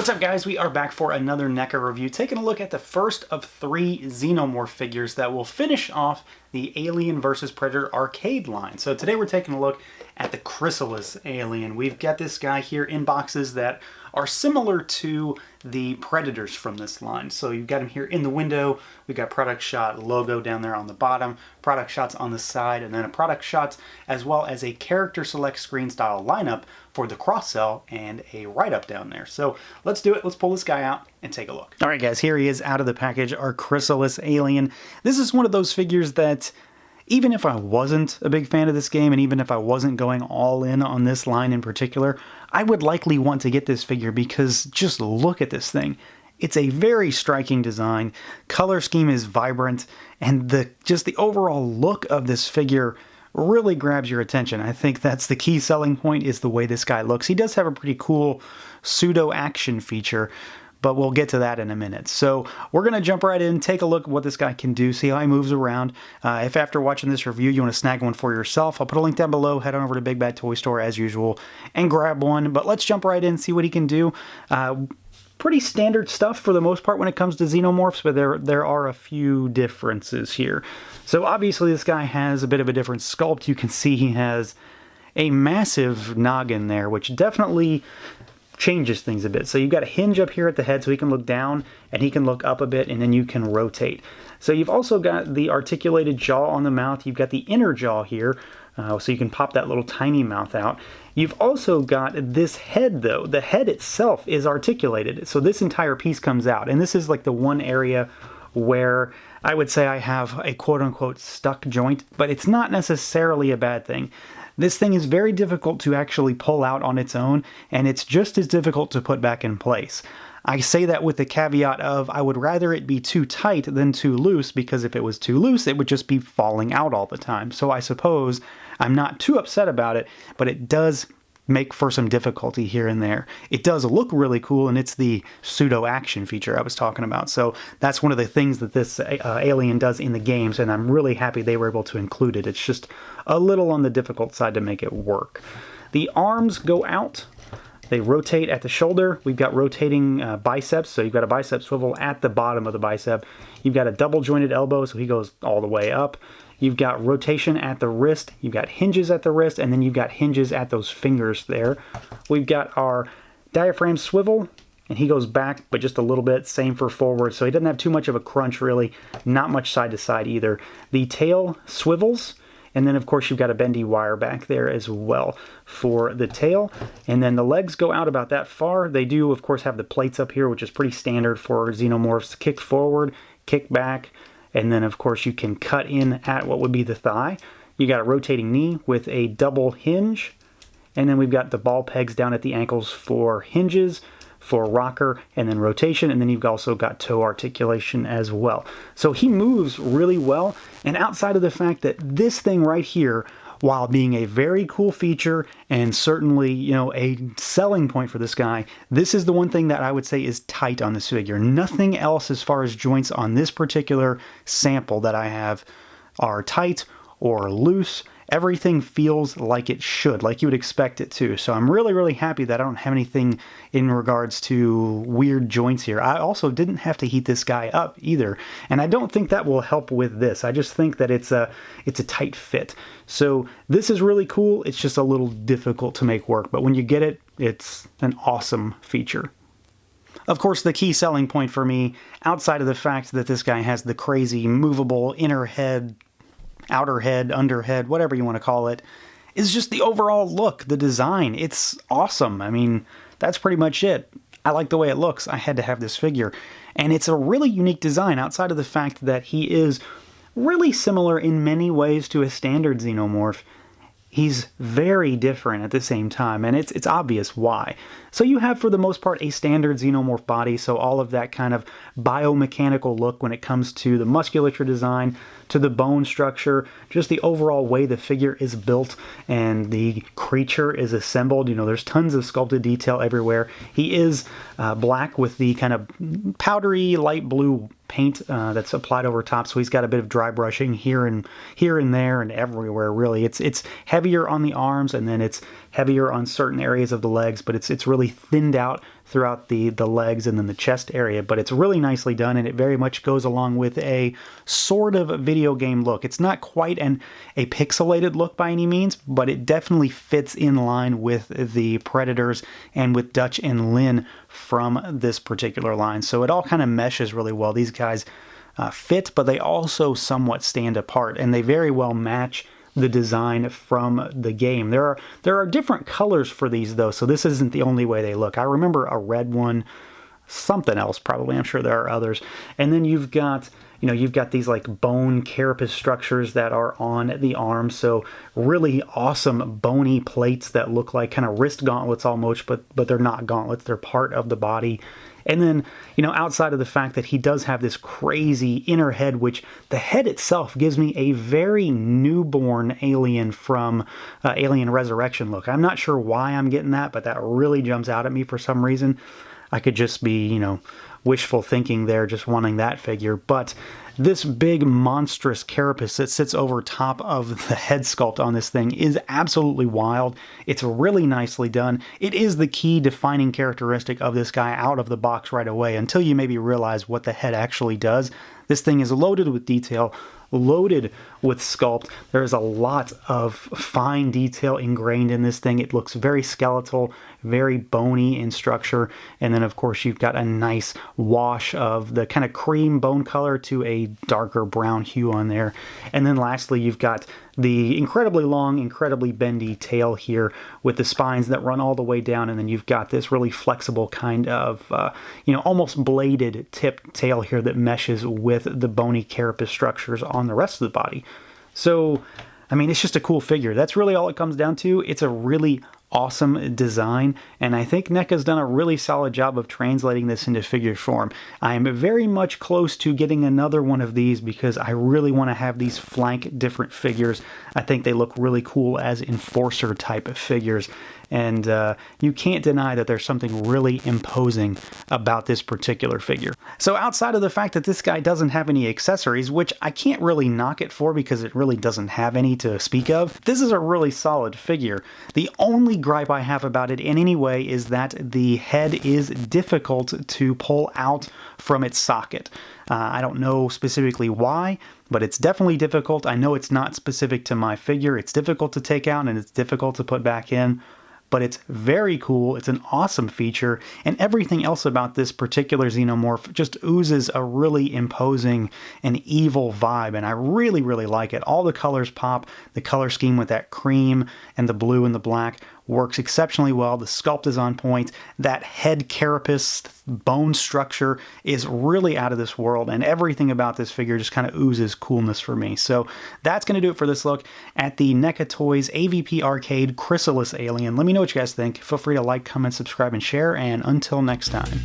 What's up, guys? We are back for another NECA review, taking a look at the first of 3 Xenomorph figures that will finish off the Alien vs. Predator arcade line. So today we're taking a look at the Chrysalis Alien. We've got this guy here in boxes that are similar to the Predators from this line. So you've got him here in the window, we've got product shot logo down there on the bottom, product shots on the side, and then a product shots as well as a character select screen style lineup for the cross-sell and a write-up down there. So let's do it. Let's pull this guy out and take a look. All right, guys, here he is out of the package, our Chrysalis Alien. This is one of those figures that even if I wasn't a big fan of this game, and even if I wasn't going all in on this line in particular, I would likely want to get this figure because just look at this thing. It's a very striking design, color scheme is vibrant, and just the overall look of this figure really grabs your attention. I think that's the key selling point, is the way this guy looks. He does have a pretty cool pseudo-action feature, but we'll get to that in a minute. So we're going to jump right in, take a look at what this guy can do, see how he moves around. If after watching this review you want to snag one for yourself, I'll put a link down below. Head on over to Big Bad Toy Store as usual and grab one. But let's jump right in, see what he can do. Pretty standard stuff for the most part when it comes to Xenomorphs, but there are a few differences here. So obviously this guy has a bit of a different sculpt. You can see he has a massive noggin there, which definitely changes things a bit. So you've got a hinge up here at the head so he can look down and he can look up a bit, and then you can rotate. So you've also got the articulated jaw on the mouth. You've got the inner jaw here, so you can pop that little tiny mouth out. You've also got this head, though. The head itself is articulated, so this entire piece comes out. And this is like the one area where I would say I have a quote-unquote stuck joint, but it's not necessarily a bad thing. This thing is very difficult to actually pull out on its own, and it's just as difficult to put back in place. I say that with the caveat of I would rather it be too tight than too loose, because if it was too loose, it would just be falling out all the time. So I suppose I'm not too upset about it, but it does make for some difficulty here and there. It does look really cool, and it's the pseudo-action feature I was talking about. So that's one of the things that this Alien does in the games, and I'm really happy they were able to include it. It's just a little on the difficult side to make it work. The arms go out. They rotate at the shoulder. We've got rotating biceps, so you've got a bicep swivel at the bottom of the bicep. You've got a double jointed elbow, so he goes all the way up. You've got rotation at the wrist, you've got hinges at the wrist, and then you've got hinges at those fingers there. We've got our diaphragm swivel, and he goes back, but just a little bit. Same for forward, so he doesn't have too much of a crunch, really. Not much side to side either. The tail swivels, and then of course you've got a bendy wire back there as well for the tail. And then the legs go out about that far. They do, of course, have the plates up here, which is pretty standard for Xenomorphs. Kick forward, kick back, and then of course you can cut in at what would be the thigh. You got a rotating knee with a double hinge, and then we've got the ball pegs down at the ankles for hinges, for rocker, and then rotation, and then you've also got toe articulation as well. So he moves really well, and outside of the fact that this thing right here, while being a very cool feature and certainly, you know, a selling point for this guy, this is the one thing that I would say is tight on this figure. Nothing else as far as joints on this particular sample that I have are tight or loose. Everything feels like it should, like you would expect it to. So I'm really, really happy that I don't have anything in regards to weird joints here. I also didn't have to heat this guy up either, and I don't think that will help with this. I just think that it's a tight fit. So this is really cool. It's just a little difficult to make work, but when you get it, it's an awesome feature. Of course, the key selling point for me, outside of the fact that this guy has the crazy movable inner head, outer head, under head, whatever you want to call it, is just the overall look, the design. It's awesome. I mean, that's pretty much it. I like the way it looks. I had to have this figure. And it's a really unique design outside of the fact that he is really similar in many ways to a standard Xenomorph. He's very different at the same time, and it's obvious why. So you have, for the most part, a standard Xenomorph body, so all of that kind of biomechanical look when it comes to the musculature design, to the bone structure, just the overall way the figure is built and the creature is assembled. You know, there's tons of sculpted detail everywhere. He is black with the kind of powdery light blue paint that's applied over top, so he's got a bit of dry brushing here and there and everywhere, really. It's heavier on the arms, and then it's heavier on certain areas of the legs, but it's really thinned out throughout the legs and then the chest area, but it's really nicely done, and it very much goes along with a sort of video game look. It's not quite a pixelated look by any means, but it definitely fits in line with the Predators and with Dutch and Lynn from this particular line. So it all kind of meshes really well. These guys fit, but they also somewhat stand apart, and they very well match the design from the game. There are different colors for these though, so this isn't the only way they look. I remember a red one, something else probably, I'm sure there are others. And then you've got these like bone carapace structures that are on the arms, so really awesome bony plates that look like kind of wrist gauntlets almost, but they're not gauntlets, they're part of the body. And then, outside of the fact that he does have this crazy inner head, which the head itself gives me a very newborn Alien from Alien Resurrection look. I'm not sure why I'm getting that, but that really jumps out at me for some reason. I could just be, wishful thinking there, just wanting that figure. But this big monstrous carapace that sits over top of the head sculpt on this thing is absolutely wild. It's really nicely done. It is the key defining characteristic of this guy out of the box right away, until you maybe realize what the head actually does. This thing is loaded with detail, loaded with sculpt. There is a lot of fine detail ingrained in this thing. It looks very skeletal, very bony in structure, and then of course you've got a nice wash of the kind of cream bone color to a darker brown hue on there. And then lastly, you've got the incredibly long, incredibly bendy tail here with the spines that run all the way down, and then you've got this really flexible kind of, almost bladed tip tail here that meshes with the bony carapace structures on the rest of the body. So, I mean, it's just a cool figure. That's really all it comes down to. It's a really awesome design, and I think NECA's done a really solid job of translating this into figure form. I am very much close to getting another one of these because I really want to have these flank different figures. I think they look really cool as enforcer type of figures, and you can't deny that there's something really imposing about this particular figure. So outside of the fact that this guy doesn't have any accessories, which I can't really knock it for because it really doesn't have any to speak of, this is a really solid figure. The only gripe I have about it in any way is that the head is difficult to pull out from its socket. I don't know specifically why, but it's definitely difficult. I know it's not specific to my figure. It's difficult to take out and it's difficult to put back in, but it's very cool. It's an awesome feature, and everything else about this particular Xenomorph just oozes a really imposing and evil vibe, and I really, really like it. All the colors pop. The color scheme with that cream and the blue and the black works exceptionally well. The sculpt is on point. That head carapace bone structure is really out of this world, and everything about this figure just kind of oozes coolness for me. So that's going to do it for this look at the NECA Toys AVP Arcade Chrysalis Alien. Let me know what you guys think. Feel free to like, comment, subscribe, and share, and until next time.